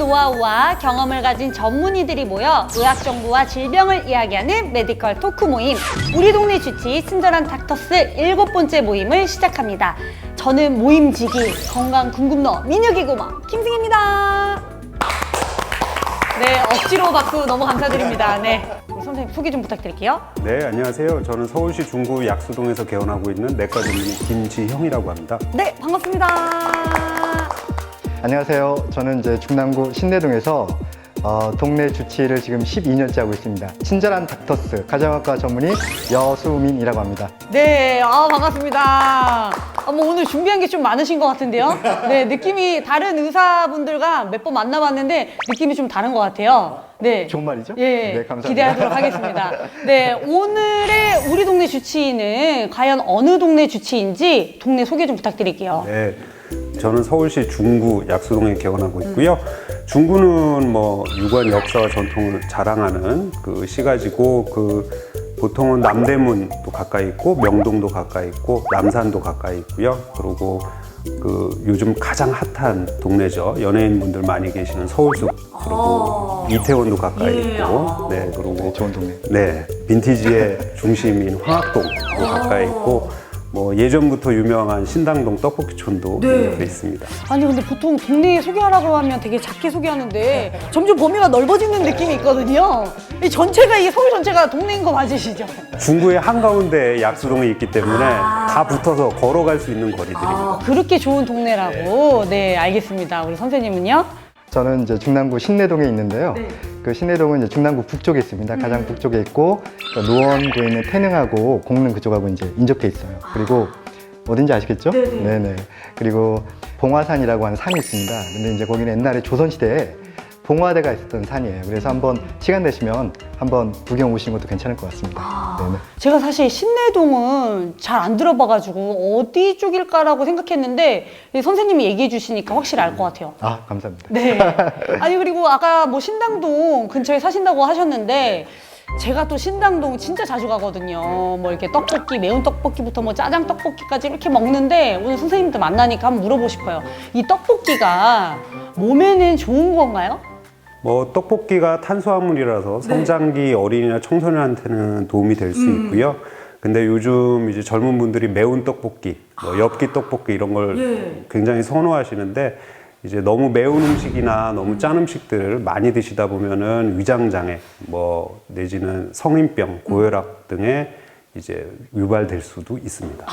노하우와 경험을 가진 전문의들이 모여 의학 정보와 질병을 이야기하는 메디컬 토크 모임 우리 동네 주치 친절한 닥터스 7번째 모임을 시작합니다. 저는 모임지기 건강 궁금러 민혁이 고마 김승희입니다. 네, 억지로 박수 너무 감사드립니다. 네, 우리 선생님 소개 좀 부탁드릴게요. 네, 안녕하세요. 저는 서울시 중구 약수동에서 개원하고 있는 내과 전문의 김지형이라고 합니다. 네, 반갑습니다. 안녕하세요. 저는 이제 중남구 신내동에서 동네 주치를 지금 12년째 하고 있습니다. 친절한 닥터스 가정학과 전문의 여수민이라고 합니다. 네, 반갑습니다. 뭐 오늘 준비한 게 좀 많으신 것 같은데요. 네, 느낌이 다른 의사분들과 몇 번 만나봤는데 느낌이 좀 다른 것 같아요. 네. 좋은 말이죠? 예, 네, 감사합니다. 기대하도록 하겠습니다. 네, 오늘의 우리 동네 주치의는 과연 어느 동네 주치인지 동네 소개 좀 부탁드릴게요. 네, 저는 서울시 중구 약수동에 개원하고 있고요. 중구는 뭐 유관 역사와 전통을 자랑하는 그 시가지고 보통은 남대문도 가까이 있고 명동도 가까이 있고 남산도 가까이 있고요. 그리고 요즘 가장 핫한 동네죠. 연예인분들 많이 계시는 서울숲 그리고 이태원도 가까이 있고 네, 그리고 네, 좋은 동네. 네, 빈티지의 중심인 황학동도 가까이 있고 뭐 예전부터 유명한 신당동 떡볶이촌도 돼 있습니다. 아니 근데 보통 동네 소개하라고 하면 되게 작게 소개하는데 점점 범위가 넓어지는 느낌이 있거든요. 이 전체가 이게 서울 전체가 동네인 거 맞으시죠? 중구의 한가운데 약수동이 있기 때문에 다 붙어서 걸어갈 수 있는 거리들입니다. 그렇게 좋은 동네라고. 네, 알겠습니다. 우리 선생님은요? 저는 이제 중남구 신내동에 있는데요. 그 신내동은 이제 중남구 북쪽에 있습니다. 가장 북쪽에 있고 노원구에 있는 태능하고 공릉 그쪽하고 이제 인접해 있어요. 그리고 어딘지 아시겠죠? 네네. 그리고 봉화산이라고 하는 산이 있습니다. 근데 이제 거기는 옛날에 조선시대에 봉화대가 있었던 산이에요. 그래서 한번 시간 되시면 한번 구경 오시는 것도 괜찮을 것 같습니다. 네네. 제가 사실 신내동은 잘 안 들어봐가지고 어디 쪽일까라고 생각했는데 선생님이 얘기해 주시니까 확실히 알 것 같아요. 아, 감사합니다. 네. 아니 그리고 아까 뭐 신당동 근처에 사신다고 하셨는데 제가 또 신당동 진짜 자주 가거든요. 뭐 이렇게 떡볶이, 매운 떡볶이부터 뭐 짜장 떡볶이까지 이렇게 먹는데 오늘 선생님들 만나니까 한번 물어보고 싶어요. 이 떡볶이가 몸에는 좋은 건가요? 뭐 떡볶이가 탄수화물이라서 성장기 어린이나 청소년한테는 도움이 될 수 있고요. 근데 요즘 이제 젊은 분들이 매운 떡볶이, 뭐 엽기 떡볶이 이런 걸 굉장히 선호하시는데 이제 너무 매운 음식이나 너무 짠 음식들을 많이 드시다 보면은 위장장애, 뭐 내지는 성인병, 고혈압 등에 이제 유발될 수도 있습니다.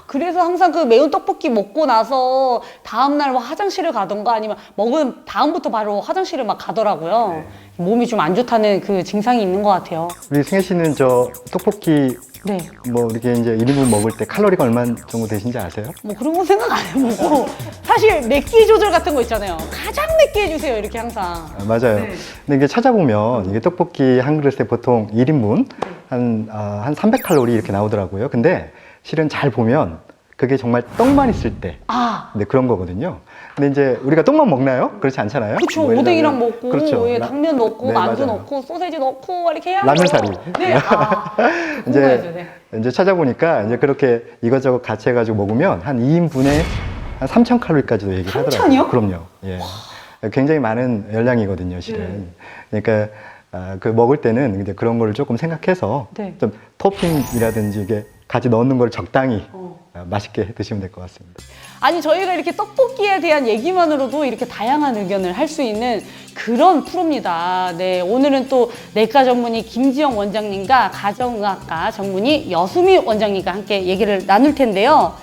그래서 항상 그 매운 떡볶이 먹고 나서 다음날 화장실을 가던가 아니면 먹은 다음부터 바로 화장실을 막 가더라고요. 몸이 좀 안 좋다는 그 증상이 있는 것 같아요. 우리 승혜 씨는 저 떡볶이 네. 뭐 이렇게 이제 1인분 먹을 때 칼로리가 얼마 정도 되신지 아세요? 뭐 그런 거 생각 안 해보고 사실 맵기 조절 같은 거 있잖아요. 가장 맵게 해주세요 이렇게 항상. 아, 맞아요. 근데 이게 찾아보면 이게 떡볶이 한 그릇에 보통 1인분 한 300칼로리 이렇게 나오더라고요. 근데 실은 잘 보면 그게 정말 떡만 있을 때 네, 그런 거거든요. 근데 이제 우리가 떡만 먹나요? 그렇지 않잖아요. 그렇죠. 뭐 예를 오뎅이랑 들면, 먹고 그렇죠. 예, 당면 넣고 네, 만두 맞아요. 넣고 소세지 넣고 이렇게 해야 라면사리. 네. 궁금해져, 네. 이제 찾아보니까 이제 그렇게 이것저것 같이 해가지고 먹으면 한 2인분에 한 3,000칼로리까지도 얘기를 하더라고요. 3,000이요? 그럼요. 예. 굉장히 많은 열량이거든요, 실은. 그러니까 그 먹을 때는 이제 그런 거를 조금 생각해서 네. 좀 토핑이라든지 이게 같이 넣는 걸 적당히 맛있게 드시면 될 것 같습니다. 아니 저희가 이렇게 떡볶이에 대한 얘기만으로도 이렇게 다양한 의견을 할 수 있는 그런 프로입니다. 네, 오늘은 또 내과 전문의 김지영 원장님과 가정의학과 전문의 여수미 원장님과 함께 얘기를 나눌 텐데요.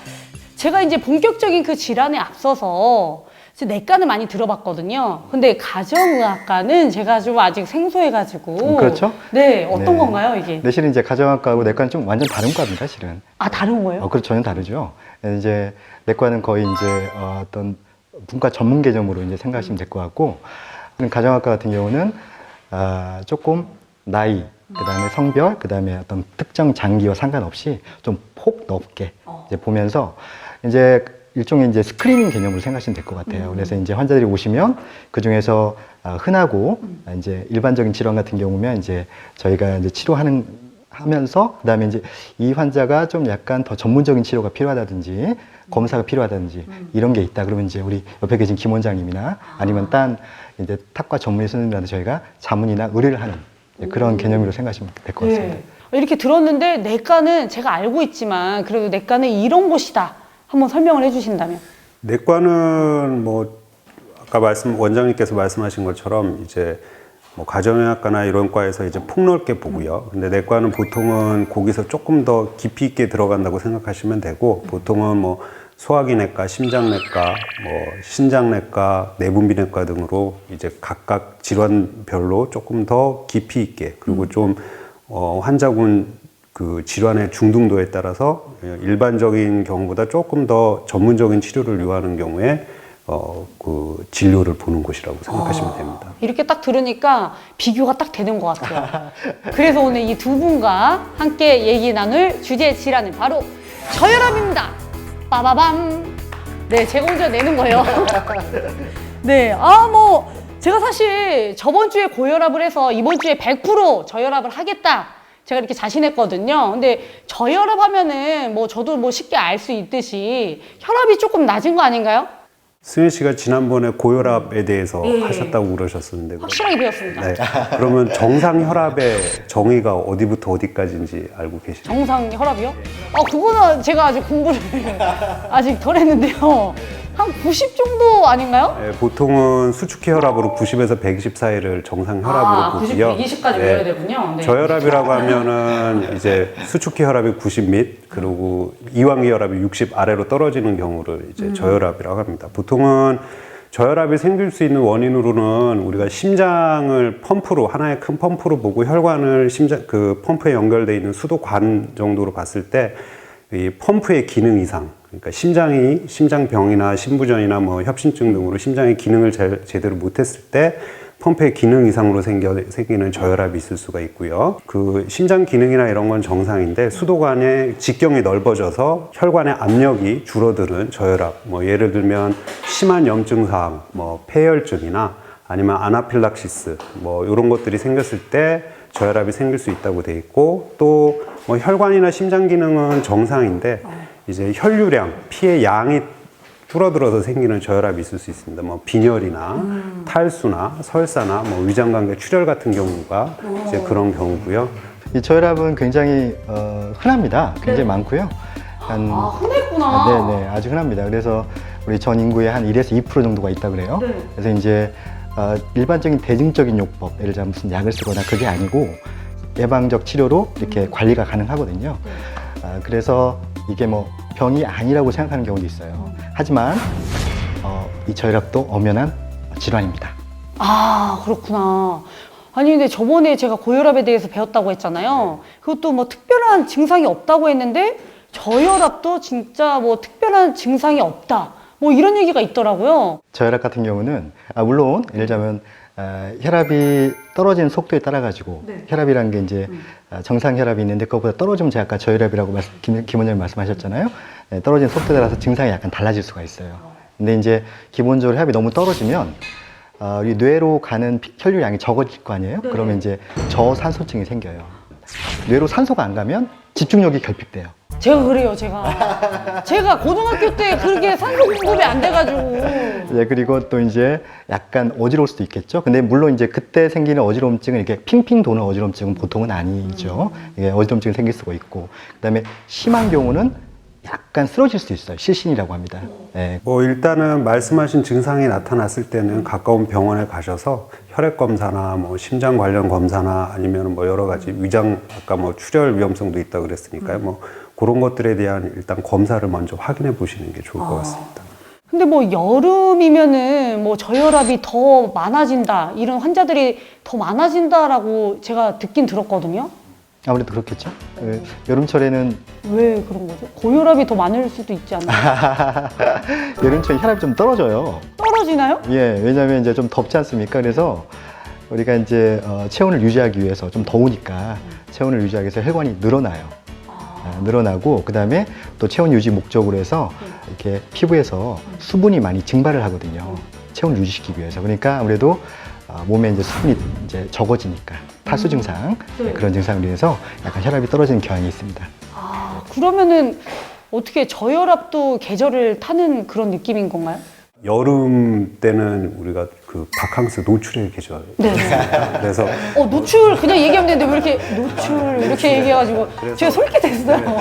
제가 이제 본격적인 그 질환에 앞서서 내과는 많이 들어봤거든요. 근데 가정의학과는 제가 좀 아직 생소해가지고. 그렇죠? 네, 어떤 네. 건가요, 이게? 네, 실은 이제 가정학과하고 내과는 좀 완전 다른 과입니다, 실은. 아, 다른 거예요? 그렇죠. 전혀 다르죠. 이제 내과는 거의 이제 어떤 분과 전문 개념으로 이제 생각하시면 될 것 같고, 가정학과 같은 경우는 조금 나이, 그다음에 성별, 그다음에 어떤 특정 장기와 상관없이 좀 폭 넓게 이제 보면서 이제 일종의 이제 스크리닝 개념으로 생각하시면 될 것 같아요. 그래서 이제 환자들이 오시면 그 중에서 흔하고 이제 일반적인 질환 같은 경우면 이제 저희가 이제 치료하는 하면서 그다음에 이제 이 환자가 좀 약간 더 전문적인 치료가 필요하다든지 검사가 필요하다든지 이런 게 있다 그러면 이제 우리 옆에 계신 김 원장님이나 아니면 딴 이제 탁과 전문의 선생님들한테 저희가 자문이나 의뢰를 하는 그런 개념으로 생각하시면 될 것 같습니다. 이렇게 들었는데 내과는 제가 알고 있지만 그래도 내과는 이런 곳이다. 한번 설명을 해주신다면. 내과는 뭐 아까 원장님께서 말씀하신 것처럼 이제 뭐 가정의학과나 이런 과에서 이제 폭넓게 보고요. 근데 내과는 보통은 거기서 조금 더 깊이 있게 들어간다고 생각하시면 되고, 보통은 뭐 소화기내과, 심장내과, 뭐 신장내과, 내분비내과 등으로 이제 각각 질환별로 조금 더 깊이 있게, 그리고 좀 환자군 그 질환의 중등도에 따라서 일반적인 경우보다 조금 더 전문적인 치료를 요하는 경우에 그 진료를 보는 곳이라고 생각하시면 됩니다. 이렇게 딱 들으니까 비교가 딱 되는 것 같아요. 그래서 오늘 이 두 분과 함께 얘기 나눌 주제 질환은 바로 저혈압입니다. 빠바밤. 네, 제가 혼자 내는 거예요. 네, 뭐 제가 사실 저번 주에 고혈압을 해서 이번 주에 100% 저혈압을 하겠다. 제가 이렇게 자신했거든요. 근데 저혈압 하면은 뭐 저도 뭐 쉽게 알 수 있듯이 혈압이 조금 낮은 거 아닌가요? 승현 씨가 지난번에 고혈압에 대해서 하셨다고 그러셨었는데 확실하게 배웠습니다. 네. 그러면 정상 혈압의 정의가 어디부터 어디까지인지 알고 계시죠? 정상 혈압이요? 그거는 제가 아직 공부를 아직 덜 했는데요. 한 90 정도 아닌가요? 네, 보통은 수축기 혈압으로 90에서 120 사이를 정상 혈압으로 90, 보고요. 120까지 외워야 되군요. 네. 저혈압이라고 하면은 이제 수축기 혈압이 90 밑, 그리고 이완기 혈압이 60 아래로 떨어지는 경우를 이제 저혈압이라고 합니다. 보통은 저혈압이 생길 수 있는 원인으로는 우리가 심장을 펌프로, 하나의 큰 펌프로 보고 혈관을 그 펌프에 연결되어 있는 수도관 정도로 봤을 때 이 펌프의 기능 이상, 그러니까 심장병이나 심부전이나 뭐 협심증 등으로 심장의 기능을 제대로 못했을 때 펌프의 기능 이상으로 생기는 저혈압이 있을 수가 있고요. 그 심장 기능이나 이런 건 정상인데 수도관의 직경이 넓어져서 혈관의 압력이 줄어드는 저혈압, 뭐 예를 들면 심한 염증 사항, 뭐 폐혈증이나 아니면 아나필락시스, 뭐 이런 것들이 생겼을 때 저혈압이 생길 수 있다고 돼 있고, 또 뭐 혈관이나 심장 기능은 정상인데 이제 혈류량, 피의 양이 줄어들어서 생기는 저혈압이 있을 수 있습니다. 뭐 빈혈이나 탈수나 설사나 뭐 위장관계 출혈 같은 경우가 이제 그런 경우고요. 이 저혈압은 굉장히 흔합니다. 굉장히 많고요. 흔했구나. 네네, 아주 흔합니다. 그래서 우리 전 인구의 한 1에서 2% 정도가 있다 그래요. 네. 그래서 이제 일반적인 대증적인 요법, 예를 들면 무슨 약을 쓰거나 그게 아니고 예방적 치료로 이렇게 관리가 가능하거든요. 그래서 이게 뭐 병이 아니라고 생각하는 경우도 있어요. 하지만 이 저혈압도 엄연한 질환입니다. 그렇구나. 아니 근데 저번에 제가 고혈압에 대해서 배웠다고 했잖아요. 그것도 뭐 특별한 증상이 없다고 했는데 저혈압도 진짜 뭐 특별한 증상이 없다. 뭐 이런 얘기가 있더라고요. 저혈압 같은 경우는 물론 예를 들자면 혈압이 떨어지는 속도에 따라 가지고 혈압이라는 게 이제 정상 혈압이 있는데 그것보다 떨어지면 제가 아까 저혈압이라고 김 원장님 말씀하셨잖아요. 떨어지는 속도에 따라서 증상이 약간 달라질 수가 있어요. 근데 이제 기본적으로 혈압이 너무 떨어지면 우리 뇌로 가는 혈류량이 적어질 거 아니에요? 그러면 이제 저산소증이 생겨요. 뇌로 산소가 안 가면 집중력이 결핍돼요. 제가 그래요, 제가 고등학교 때 그렇게 산소 공급이 안 돼가지고. 네, 그리고 또 이제 약간 어지러울 수도 있겠죠. 근데 물론 이제 그때 생기는 어지러움증은 이렇게 핑핑 도는 어지러움증은 보통은 아니죠. 이게 어지러움증이 생길 수가 있고, 그다음에 심한 경우는 약간 쓰러질 수도 있어요. 실신이라고 합니다. 네. 뭐 일단은 말씀하신 증상이 나타났을 때는 가까운 병원에 가셔서 혈액 검사나 뭐 심장 관련 검사나 아니면 뭐 여러 가지 위장, 아까 뭐 출혈 위험성도 있다 그랬으니까요. 뭐 그런 것들에 대한 일단 검사를 먼저 확인해 보시는 게 좋을 것 같습니다. 근데 뭐 여름이면은 뭐 저혈압이 더 많아진다, 이런 환자들이 더 많아진다라고 제가 듣긴 들었거든요. 아무래도 그렇겠죠. 여름철에는 왜 그런 거죠? 고혈압이 더 많을 수도 있지 않나요? 여름철에 혈압이 좀 떨어져요. 떨어지나요? 예, 왜냐하면 이제 좀 덥지 않습니까? 그래서 우리가 이제 체온을 유지하기 위해서 좀 더우니까 체온을 유지하기 위해서 혈관이 늘어나요. 늘어나고 그다음에 또 체온 유지 목적으로 해서 이렇게 피부에서 수분이 많이 증발을 하거든요. 체온을 유지시키기 위해서. 그러니까 아무래도 몸에 이제 수분이 이제 적어지니까 탈수 증상, 그런 증상으로 인해서 약간 혈압이 떨어지는 경향이 있습니다. 아, 그러면은 어떻게 저혈압도 계절을 타는 그런 느낌인 건가요? 여름 때는 우리가 그 바캉스 노출의 계절. 네. 그래서 노출 그냥 얘기하면 되는데 왜 이렇게 노출 이렇게 얘기해가지고 제가 솔깃했어요.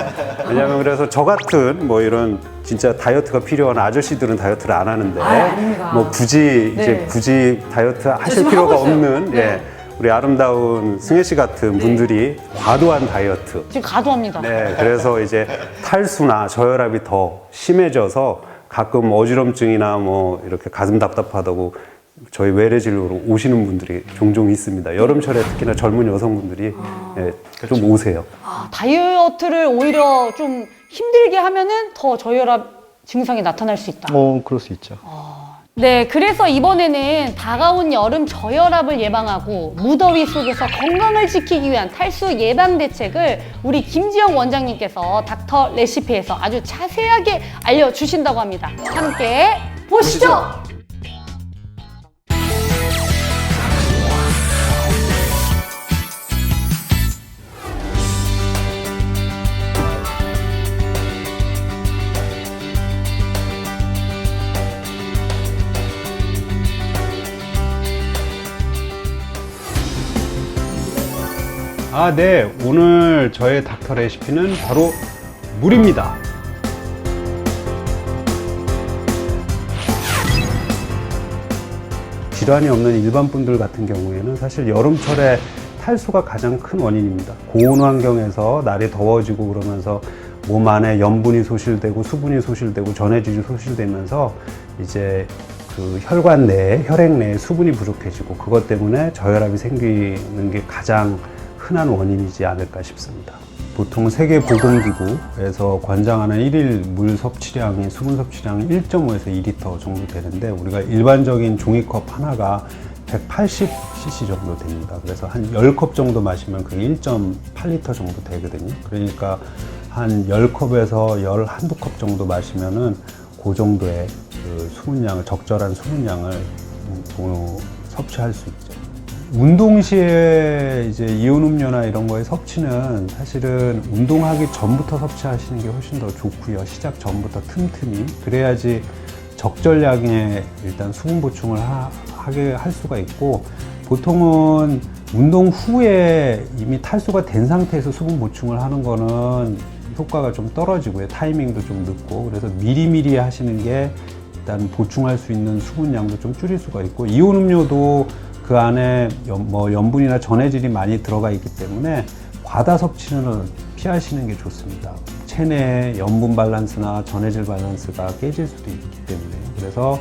왜냐면 그래서 저 같은 뭐 이런 진짜 다이어트가 필요한 아저씨들은 다이어트를 안 하는데 아닙니다. 뭐 굳이 네. 이제 굳이 다이어트 하실 지금 필요가 하고 있어요. 없는 네. 예, 우리 아름다운 승혜 씨 같은 분들이 과도한 다이어트. 지금 가도합니다. 네, 그래서 이제 탈수나 저혈압이 더 심해져서 가끔 어지럼증이나 뭐 이렇게 가슴 답답하다고 저희 외래 진료로 오시는 분들이 종종 있습니다. 여름철에 특히나 젊은 여성분들이 예, 좀 오세요. 다이어트를 오히려 좀 힘들게 하면은 더 저혈압 증상이 나타날 수 있다. 그럴 수 있죠. 네, 그래서 이번에는 다가온 여름 저혈압을 예방하고 무더위 속에서 건강을 지키기 위한 탈수 예방 대책을 우리 김지영 원장님께서 닥터 레시피에서 아주 자세하게 알려주신다고 합니다. 함께 보시죠. 네. 오늘 저의 닥터 레시피는 바로 물입니다. 질환이 없는 일반 분들 같은 경우에는 사실 여름철에 탈수가 가장 큰 원인입니다. 고온 환경에서 날이 더워지고 그러면서 몸 안에 염분이 소실되고 수분이 소실되고 전해질이 소실되면서 이제 그 혈관 내에, 혈액 내에 수분이 부족해지고 그것 때문에 저혈압이 생기는 게 가장 흔한 원인이지 않을까 싶습니다. 보통 세계보건기구에서 관장하는 일일 물 섭취량이 수분 섭취량이 1.5에서 2리터 정도 되는데 우리가 일반적인 종이컵 하나가 180cc 정도 됩니다. 그래서 한 10컵 정도 마시면 그게 1.8리터 정도 되거든요. 그러니까 한 10컵에서 11컵 정도 마시면은 그 정도의 그 수분량을, 적절한 수분량을 섭취할 수 있죠. 운동 시에 이제 이온음료나 이런 거의 섭취는 사실은 운동하기 전부터 섭취하시는 게 훨씬 더 좋고요. 시작 전부터 틈틈이. 그래야지 적절량의 일단 수분 보충을 하게 할 수가 있고, 보통은 운동 후에 이미 탈수가 된 상태에서 수분 보충을 하는 거는 효과가 좀 떨어지고요. 타이밍도 좀 늦고. 그래서 미리미리 하시는 게 일단 보충할 수 있는 수분량도 좀 줄일 수가 있고, 이온음료도 그 안에 염분이나 전해질이 많이 들어가 있기 때문에 과다 섭취는 피하시는 게 좋습니다. 체내의 염분 밸런스나 전해질 밸런스가 깨질 수도 있기 때문에. 그래서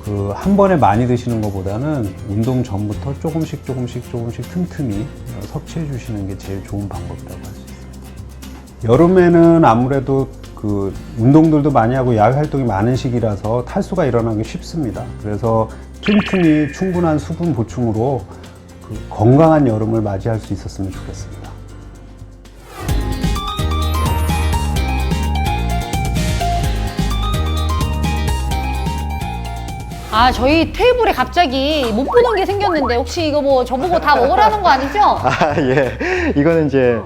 그 한 번에 많이 드시는 것보다는 운동 전부터 조금씩 틈틈이 섭취해 주시는 게 제일 좋은 방법이라고 할 수 있습니다. 여름에는 아무래도 그 운동들도 많이 하고 야외 활동이 많은 시기라서 탈수가 일어나기 쉽습니다. 그래서 틈틈이 충분한 수분 보충으로 그 건강한 여름을 맞이할 수 있었으면 좋겠습니다. 저희 테이블에 갑자기 못 보던 게 생겼는데 혹시 이거 뭐 저보고 다 먹으라는 거 아니죠? 예. 이거는 이제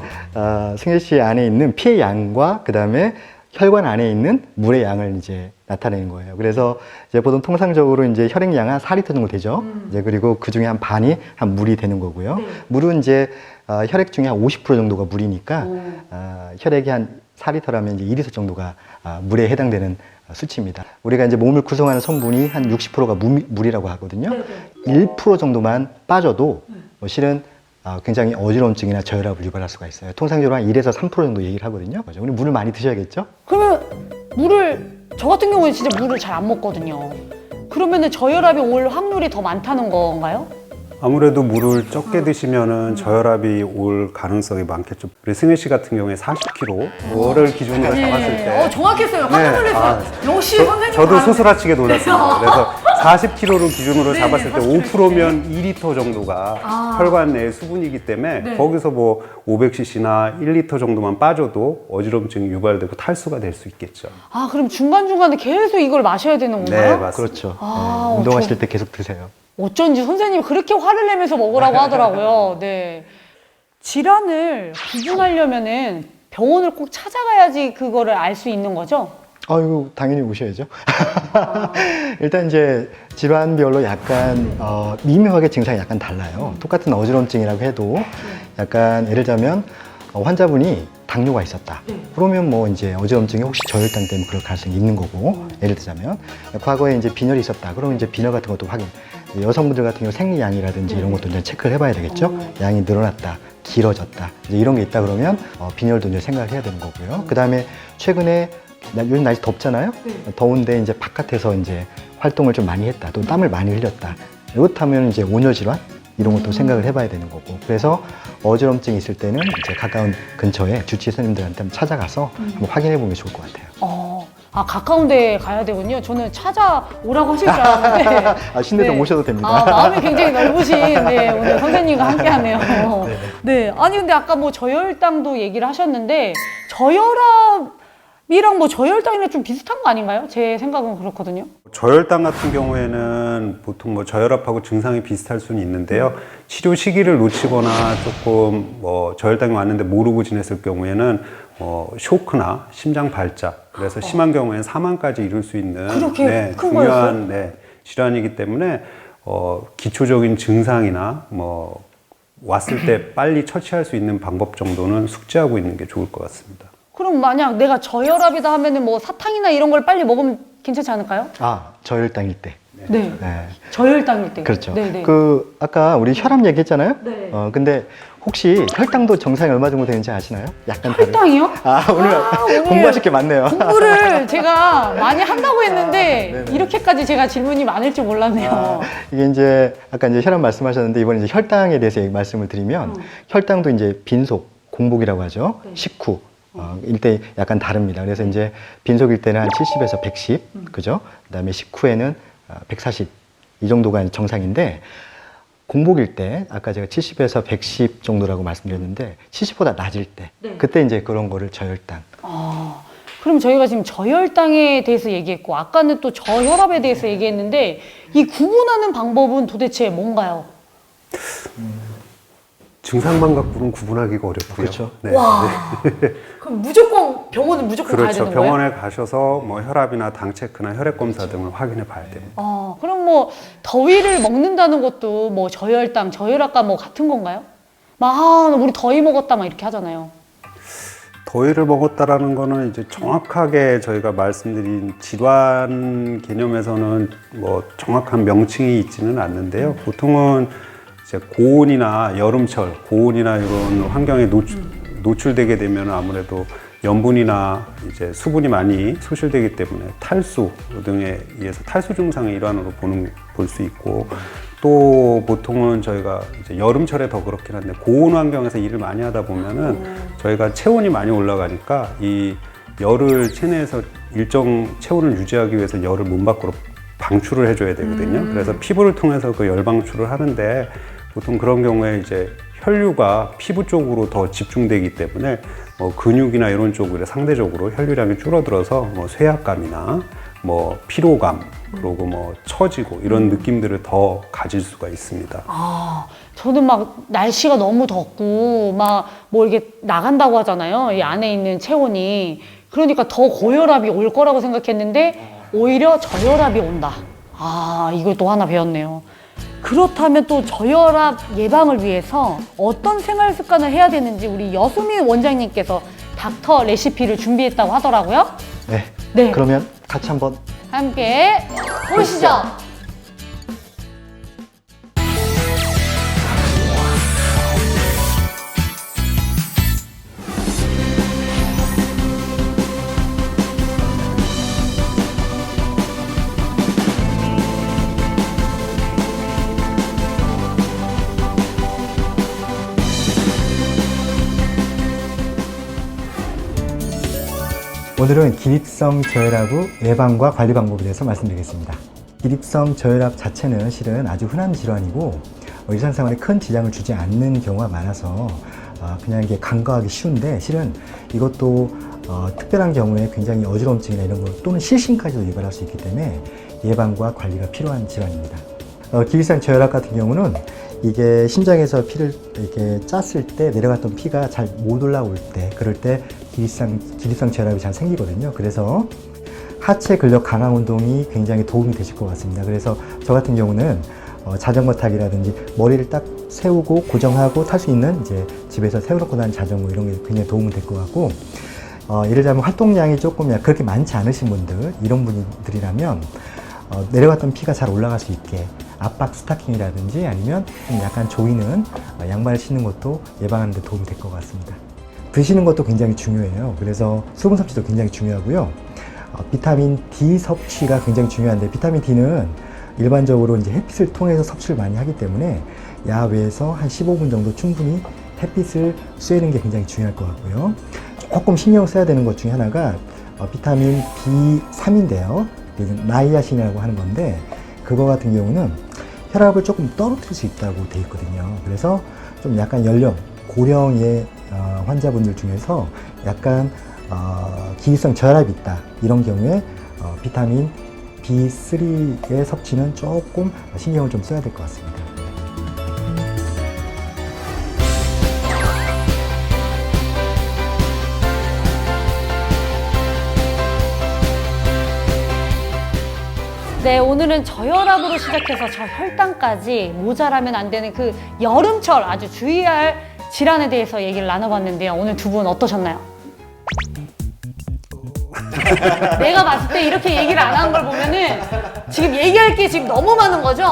승혜 씨 안에 있는 피의 양과 그 다음에 혈관 안에 있는 물의 양을 이제 나타내는 거예요. 그래서 이제 보통 통상적으로 이제 혈액량은 한 4리터 정도 되죠. 이제 그리고 그 중에 한 반이 한 물이 되는 거고요. 물은 이제 혈액 중에 한 50% 정도가 물이니까 혈액이 한 4리터라면 이제 2리터 정도가 물에 해당되는 수치입니다. 우리가 이제 몸을 구성하는 성분이 한 60%가 물이라고 하거든요. 1% 정도만 빠져도 실은 굉장히 어지러움증이나 저혈압을 유발할 수가 있어요. 통상적으로 한 1에서 3% 정도 얘기를 하거든요. 우리 물을 많이 드셔야겠죠? 그러면 저 같은 경우는 진짜 물을 잘 안 먹거든요. 그러면은 저혈압이 올 확률이 더 많다는 건가요? 아무래도 물을 적게 드시면은 저혈압이 올 가능성이 많겠죠. 우리 승혜 씨 같은 경우에 40kg를 기준으로 잡았을 때 정확했어요. 깜짝 놀랐어요. 역시 선생님. 저도 소스라치게 놀랐습니다. 그래서 40kg를 기준으로 잡았을 때 5%면 2리터 정도가 혈관 내의 수분이기 때문에 거기서 뭐 500cc나 1리터 정도만 빠져도 어지럼증이 유발되고 탈수가 될 수 있겠죠. 그럼 중간중간에 계속 이걸 마셔야 되는 건가요? 네, 맞습니다. 그렇죠. 운동하실 때 계속 드세요. 어쩐지 선생님이 그렇게 화를 내면서 먹으라고 하더라고요. 네. 질환을 구분하려면은 병원을 꼭 찾아가야지 그거를 알 수 있는 거죠? 아이고, 당연히 오셔야죠. 일단 이제 질환별로 약간 미묘하게 증상이 약간 달라요. 똑같은 어지럼증이라고 해도 약간 예를 들자면 환자분이 당뇨가 있었다. 그러면 뭐 이제 어지럼증이 혹시 저혈당 때문에 그럴 가능성이 있는 거고, 예를 들자면 과거에 이제 빈혈이 있었다. 그러면 이제 빈혈 같은 것도 확인. 여성분들 같은 경우 생리양이라든지 이런 것도 이제 체크를 해봐야 되겠죠. 양이 늘어났다, 길어졌다, 이제 이런 게 있다 그러면 빈혈도 이제 생각해야 되는 거고요. 그 다음에 최근에 요즘 날씨 덥잖아요. 더운데 이제 바깥에서 이제 활동을 좀 많이 했다, 또 땀을 많이 흘렸다. 이렇다면 이제 온열 질환 이런 것도 생각을 해봐야 되는 거고. 그래서 어지럼증이 있을 때는 이제 가까운 근처에 주치의 선생님들한테 한번 찾아가서 한번 확인해 보면 좋을 것 같아요. 가까운 데 가야 되군요. 저는 찾아오라고 하실 줄 알았는데. 신대동 오셔도 됩니다. 마음이 굉장히 넓으신, 네, 오늘 선생님과 함께 하네요. 네. 아니, 근데 아까 뭐 저혈당도 얘기를 하셨는데, 저혈압이랑 뭐 저혈당이랑 좀 비슷한 거 아닌가요? 제 생각은 그렇거든요. 저혈당 같은 경우에는 보통 뭐 저혈압하고 증상이 비슷할 수는 있는데요. 치료 시기를 놓치거나 조금 뭐 저혈당이 왔는데 모르고 지냈을 경우에는 쇼크나 심장 발작, 그래서 심한 경우에는 사망까지 이룰 수 있는 그렇게 큰 중요한 질환이기 때문에 기초적인 증상이나 뭐 왔을 때 빨리 처치할 수 있는 방법 정도는 숙지하고 있는 게 좋을 것 같습니다. 그럼 만약 내가 저혈압이다 하면은 뭐 사탕이나 이런 걸 빨리 먹으면 괜찮지 않을까요? 저혈당일 때. 네. 네. 저혈당일 때. 그렇죠. 네네. 아까 우리 혈압 얘기했잖아요. 네. 근데 혹시 혈당도 정상이 얼마 정도 되는지 아시나요? 약간 혈당이요? 오늘 공부하실 게 많네요. 공부를 제가 많이 한다고 했는데 네네. 이렇게까지 제가 질문이 많을 줄 몰랐네요. 이게 이제 아까 이제 혈압 말씀하셨는데 이번에 이제 혈당에 대해서 말씀을 드리면 혈당도 이제 빈속, 공복이라고 하죠. 식후. 일때 약간 다릅니다. 그래서 이제 빈속일 때는 한 70에서 110, 그죠? 그다음에 식후에는 140 이 정도가 정상인데 공복일 때 아까 제가 70에서 110 정도라고 말씀드렸는데 70보다 낮을 때 그때 이제 그런 거를 저혈당. 그럼 저희가 지금 저혈당에 대해서 얘기했고 아까는 또 저혈압에 대해서 얘기했는데 이 구분하는 방법은 도대체 뭔가요? 증상만 갖고는 구분하기가 어렵고요. 그렇죠. 네. 와. 그럼 무조건 병원은 무조건 가야 그렇죠. 되는 거예요? 병원에 가셔서 뭐 혈압이나 당 체크나 혈액 검사 등을 확인해 봐야 됩니다. 그럼 뭐 더위를 먹는다는 것도 뭐 저혈당, 저혈압과 뭐 같은 건가요? 우리 더위 먹었다 막 이렇게 하잖아요. 더위를 먹었다라는 거는 이제 정확하게 저희가 말씀드린 질환 개념에서는 뭐 정확한 명칭이 있지는 않는데요. 보통은 이제 고온이나 여름철, 고온이나 이런 환경에 노출되게 되면 아무래도 염분이나 이제 수분이 많이 소실되기 때문에 탈수 등에 의해서 탈수 증상의 일환으로 볼 수 있고, 또 보통은 저희가 이제 여름철에 더 그렇긴 한데 고온 환경에서 일을 많이 하다 보면은 저희가 체온이 많이 올라가니까 이 열을 체내에서 일정 체온을 유지하기 위해서 열을 몸 밖으로 방출을 해줘야 되거든요. 그래서 피부를 통해서 그 열 방출을 하는데 보통 그런 경우에 이제 혈류가 피부 쪽으로 더 집중되기 때문에 근육이나 이런 쪽으로 상대적으로 혈류량이 줄어들어서 뭐 쇠약감이나 뭐 피로감, 그리고 뭐 처지고 이런 느낌들을 더 가질 수가 있습니다. 저는 막 날씨가 너무 덥고 막 뭐 이렇게 나간다고 하잖아요. 이 안에 있는 체온이. 그러니까 더 고혈압이 올 거라고 생각했는데 오히려 저혈압이 온다. 이걸 또 하나 배웠네요. 그렇다면 또 저혈압 예방을 위해서 어떤 생활 습관을 해야 되는지 우리 여수민 원장님께서 닥터 레시피를 준비했다고 하더라고요. 네. 그러면 같이 한번 함께 보시죠. 오늘은 기립성 저혈압의 예방과 관리 방법에 대해서 말씀드리겠습니다. 기립성 저혈압 자체는 실은 아주 흔한 질환이고 일상생활에 큰 지장을 주지 않는 경우가 많아서 그냥 이게 간과하기 쉬운데 실은 이것도 특별한 경우에 굉장히 어지럼증이나 이런 것 또는 실신까지도 유발할 수 있기 때문에 예방과 관리가 필요한 질환입니다. 기립성 저혈압 같은 경우는 이게 심장에서 피를 이렇게 짰을 때 내려갔던 피가 잘 못 올라올 때, 그럴 때 기립성 저혈압이 잘 생기거든요. 그래서 하체 근력 강화 운동이 굉장히 도움이 되실 것 같습니다. 그래서 저 같은 경우는 자전거 타기라든지 머리를 딱 세우고 고정하고 탈 수 있는 이제 집에서 세워놓고 다니는 자전거 이런 게 굉장히 도움이 될 것 같고, 예를 들자면 활동량이 조금 그렇게 많지 않으신 분들, 이런 분들이라면 내려갔던 피가 잘 올라갈 수 있게 압박 스타킹이라든지 아니면 좀 약간 조이는 양말을 신는 것도 예방하는 데 도움이 될 것 같습니다. 드시는 것도 굉장히 중요해요. 그래서 수분 섭취도 굉장히 중요하고요. 비타민 D 섭취가 굉장히 중요한데, 비타민 D는 일반적으로 이제 햇빛을 통해서 섭취를 많이 하기 때문에 야외에서 한 15분 정도 충분히 햇빛을 쐬는 게 굉장히 중요할 것 같고요. 조금 신경 써야 되는 것 중에 하나가 비타민 B3인데요. 나이아신이라고 하는 건데, 그거 같은 경우는 혈압을 조금 떨어뜨릴 수 있다고 돼 있거든요. 그래서 좀 약간 연령, 고령의 환자분들 중에서 약간 기립성 저혈압이 있다, 이런 경우에 비타민 B3의 섭취는 조금 신경을 좀 써야 될 것 같습니다. 네, 오늘은 저혈압으로 시작해서 저혈당까지 모자라면 안 되는 그 여름철 아주 주의할 질환에 대해서 얘기를 나눠봤는데요. 오늘 두 분 어떠셨나요? 내가 봤을 때 이렇게 얘기를 안 한 걸 보면은 지금 얘기할 게 지금 너무 많은 거죠?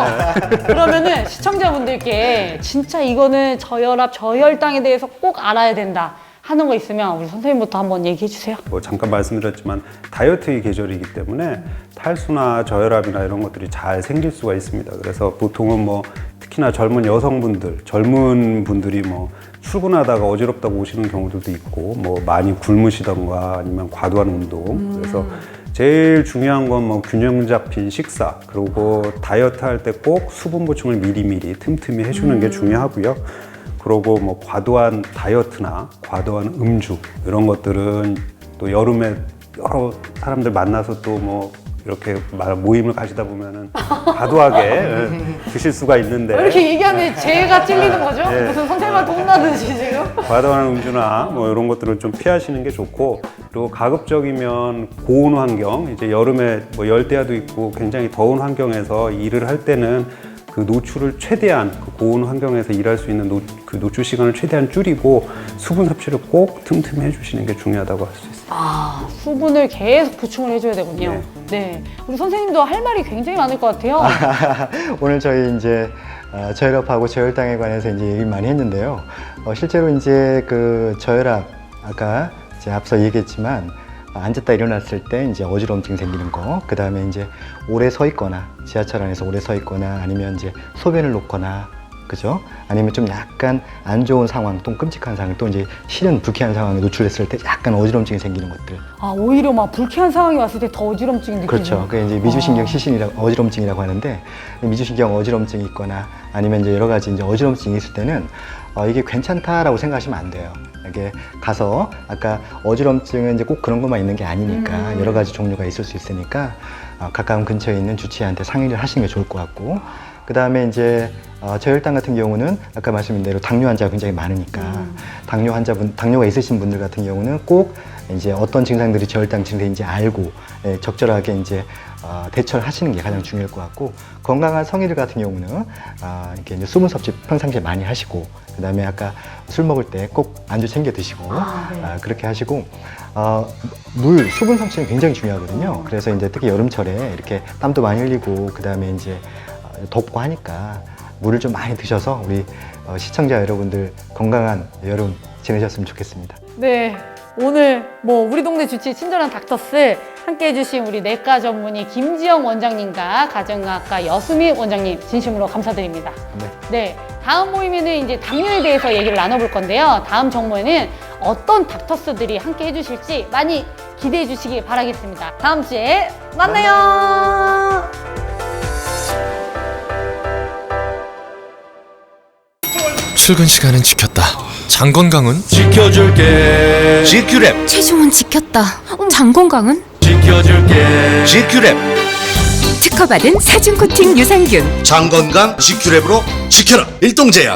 그러면은 시청자분들께 진짜 이거는 저혈압, 저혈당에 대해서 꼭 알아야 된다 하는 거 있으면 우리 선생님부터 한번 얘기해 주세요. 잠깐 말씀드렸지만 다이어트의 계절이기 때문에 탈수나 저혈압이나 이런 것들이 잘 생길 수가 있습니다. 그래서 보통은 특히나 젊은 여성분들, 젊은 분들이 출근하다가 어지럽다고 오시는 경우들도 있고, 많이 굶으시던가 아니면 과도한 운동. 그래서 제일 중요한 건 균형 잡힌 식사, 그리고 다이어트 할 때 꼭 수분 보충을 미리미리 틈틈이 해주는 게 중요하고요. 그리고 과도한 다이어트나 과도한 음주 이런 것들은 또 여름에 여러 사람들 만나서 또 이렇게 모임을 가시다 보면은 과도하게 드실 수가 있는데, 이렇게 얘기하면 제가 찔리는 거죠? 네. 무슨 선생님한테 혼나듯이 지금? 과도한 음주나 이런 것들은 좀 피하시는 게 좋고, 그리고 가급적이면 고온 환경, 이제 여름에 열대야도 있고 굉장히 더운 환경에서 일을 할 때는 그 노출을 최대한, 그 고온 환경에서 일할 수 있는 그 노출 시간을 최대한 줄이고 수분 섭취를 꼭 틈틈이 해주시는 게 중요하다고 할 수 있습니다. 아, 수분을 계속 보충을 해줘야 되군요. 네. 우리 선생님도 할 말이 굉장히 많을 것 같아요. 오늘 저희 이제 저혈압하고 저혈당에 관해서 이제 얘기를 많이 했는데요. 실제로 이제 그 저혈압, 아까 이제 앞서 얘기했지만 앉았다 일어났을 때 이제 어지러움증 생기는 거, 그 다음에 이제 오래 서 있거나, 지하철 안에서 오래 서 있거나, 아니면 이제 소변을 놓거나, 그죠? 아니면 좀 약간 안 좋은 상황, 또 끔찍한 상황, 또 이제 싫은 불쾌한 상황에 노출됐을 때 약간 어지러움증이 생기는 것들. 아, 오히려 불쾌한 상황이 왔을 때 더 어지러움증이 느껴지죠. 그렇죠. 그게 이제 미주신경 시신이라고, 어지러움증이라고 하는데, 미주신경 어지러움증이 있거나 아니면 이제 여러 가지 이제 어지러움증이 있을 때는 이게 괜찮다라고 생각하시면 안 돼요. 이게 가서, 아까 어지러움증은 이제 꼭 그런 것만 있는 게 아니니까 여러 가지 종류가 있을 수 있으니까 가까운 근처에 있는 주치의한테 상의를 하시는 게 좋을 것 같고, 그 다음에 이제 저혈당 같은 경우는 아까 말씀드린 대로 당뇨 환자가 굉장히 많으니까 당뇨가 있으신 분들 같은 경우는 꼭 이제 어떤 증상들이 저혈당 증세인지 알고 적절하게 이제 대처를 하시는 게 가장 중요할 것 같고, 건강한 성인들 같은 경우는 이렇게 이제 수분 섭취 평상시에 많이 하시고, 그 다음에 아까 술 먹을 때 꼭 안주 챙겨 드시고, 그렇게 하시고, 수분 섭취는 굉장히 중요하거든요. 그래서 이제 특히 여름철에 이렇게 땀도 많이 흘리고, 그 다음에 이제 덥고 하니까 물을 좀 많이 드셔서 우리 시청자 여러분들 건강한 여름 지내셨으면 좋겠습니다. 네. 오늘 우리 동네 주치의 친절한 닥터스 함께 해주신 우리 내과 전문의 김지영 원장님과 가정의학과 여수미 원장님 진심으로 감사드립니다. 네. 다음 모임에는 이제 당뇨에 대해서 얘기를 나눠볼 건데요. 다음 정모에는 어떤 닥터스들이 함께 해주실지 많이 기대해 주시기 바라겠습니다. 다음 주에 만나요. 출근 시간은 지켰다. 장 건강은 지켜줄게. GQ랩. 체중은 지켰다. 장 건강은? 지켜줄게. GQ랩. 특허받은 사중 코팅 유산균. 장건강 GQ랩으로 지켜라. 일동제약.